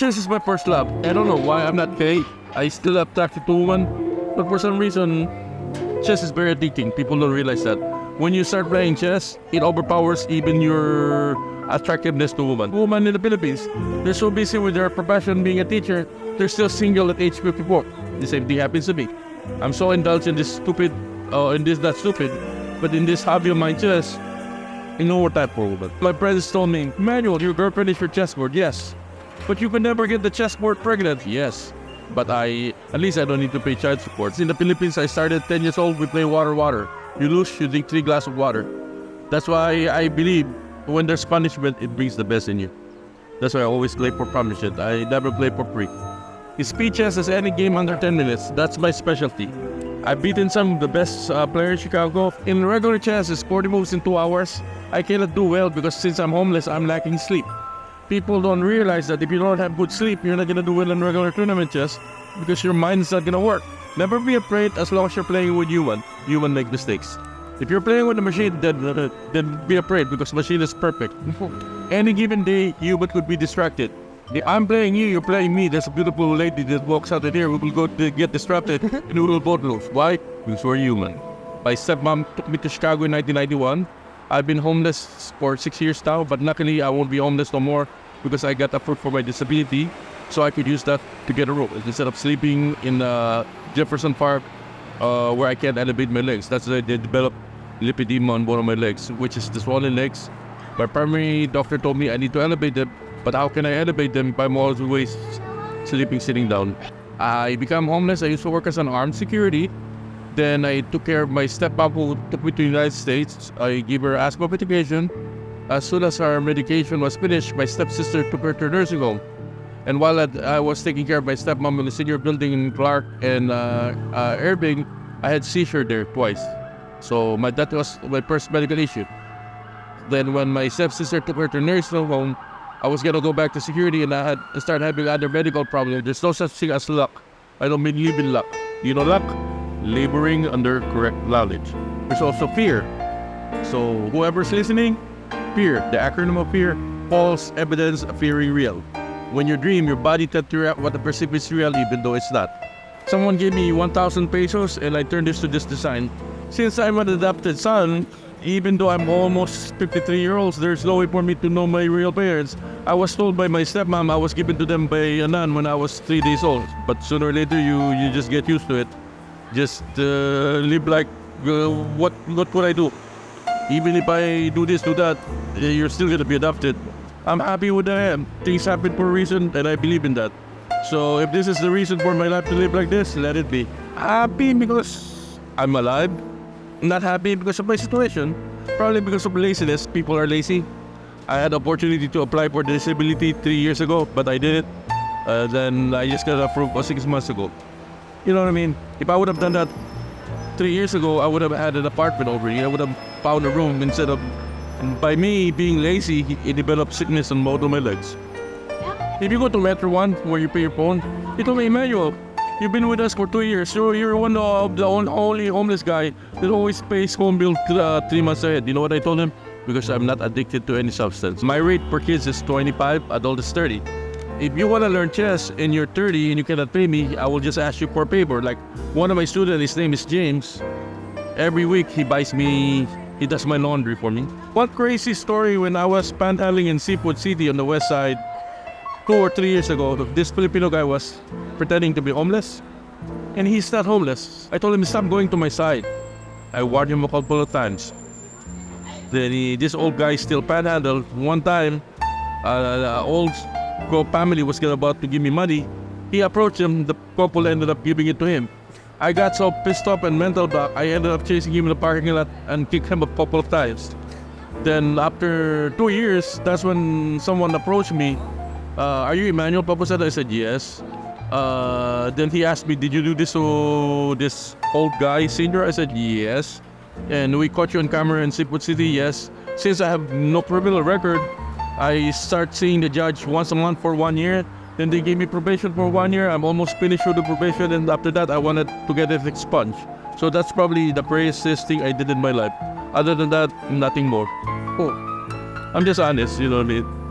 chess is my first love. I don't know why I'm not gay. I still attracted to women, but for some reason, chess is very addicting. People don't realize that. When you start playing chess, it overpowers even your attractiveness to women. Women in the Philippines, they're so busy with their profession being a teacher, they're still single at age 54. The same thing happens to me. I'm so indulged in this stupid, not stupid, but in this hobby of mine, chess, I know what type for woman. My friends told me, Emmanuel, your girlfriend is your chessboard. Yes. But you can never get the chessboard pregnant. Yes. But at least I don't need to pay child support. In the Philippines, I started 10 years old, we play water. You lose, you drink 3 glasses of water. That's why I believe when there's punishment, it brings the best in you. That's why I always play for punishment. I never play for free. Speed chess is any game under 10 minutes. That's my specialty. I've beaten some of the best players in Chicago. In regular chess, it's 40 moves in 2 hours. I cannot do well because since I'm homeless, I'm lacking sleep. People don't realize that if you don't have good sleep, you're not going to do well in regular tournament chess because your mind is not going to work. Never be afraid as long as you're playing with human. Human make mistakes. If you're playing with a machine, then be afraid because machine is perfect. Any given day, human could be distracted. If I'm playing you, you're playing me. There's a beautiful lady that walks out in here. We will go to get distracted and we will both lose. Why? Because we're human. My stepmom took me to Chicago in 1991. I've been homeless for 6 years now, but luckily I won't be homeless no more because I got approved for my disability, so I could use that to get a room instead of sleeping in Jefferson Park where I can't elevate my legs. That's why they developed lipedema on one of my legs, which is the swollen legs. My primary doctor told me I need to elevate them, but how can I elevate them if I'm always sleeping sitting down? I became homeless. I used to work as an armed security. Then I took care of my stepmom who took me to the United States. I gave her asthma medication. As soon as our medication was finished, my stepsister took her to nursing home. And while I was taking care of my stepmom in the senior building in Clark and Irving, I had seizure there twice. So that was my first medical issue. Then when my stepsister took her to nursing home, I was going to go back to security and I had to start having other medical problems. There's no such thing as luck. I don't believe in luck. You know luck? Laboring under correct knowledge. There's also fear. So whoever's listening, fear, the acronym of fear, false evidence appearing real. When you dream, your body tends to react what the perceive is real even though it's not. Someone gave me 1,000 pesos and I turned this to this design. Since I'm an adopted son, even though I'm almost 53 years old, there's no way for me to know my real parents. I was told by my stepmom I was given to them by a nun when I was 3 days old. But sooner or later, you just get used to it. Just live like, what would I do? Even if I do this, do that, you're still going to be adopted. I'm happy with who I am. Things happen for a reason, and I believe in that. So if this is the reason for my life to live like this, let it be. Happy because I'm alive. Not happy because of my situation. Probably because of laziness. People are lazy. I had the opportunity to apply for disability 3 years ago, but I did it. Then I just got approved 6 months ago. You know what I mean? If I would have done that 3 years ago, I would have had an apartment over here. I would have found a room instead of... By me being lazy, it developed sickness on both of my legs. If you go to Metro One, where you pay your phone, he told me, Emmanuel, you've been with us for 2 years. So you're one of the only homeless guy that always pays phone bill 3 months ahead. You know what I told him? Because I'm not addicted to any substance. My rate per kids is 25, adult is 30. If you want to learn chess and you're 30 and you cannot pay me, I will just ask you for a favor. Like one of my students, his name is James. Every week he does my laundry for me. One crazy story when I was panhandling in Seafood City on the west side 2 or 3 years ago, this Filipino guy was pretending to be homeless. And he's not homeless. I told him, stop going to my side. I warned him a couple of times. Then this old guy still panhandled. One time, old family was about to give me money. He approached him, the couple ended up giving it to him. I got so pissed off and mental back, I ended up chasing him in the parking lot and kicked him a couple of times. Then after 2 years, that's when someone approached me. Are you Emmanuel Paposada? I said, yes. Then he asked me, did you do this to this old guy, senior? I said, yes. And we caught you on camera in Seafood City, yes. Since I have no criminal record, I start seeing the judge once a month for 1 year. Then they gave me probation for 1 year. I'm almost finished with the probation, and after that, I wanted to get it expunged. So that's probably the craziest thing I did in my life. Other than that, nothing more. Oh, I'm just honest, you know what I mean?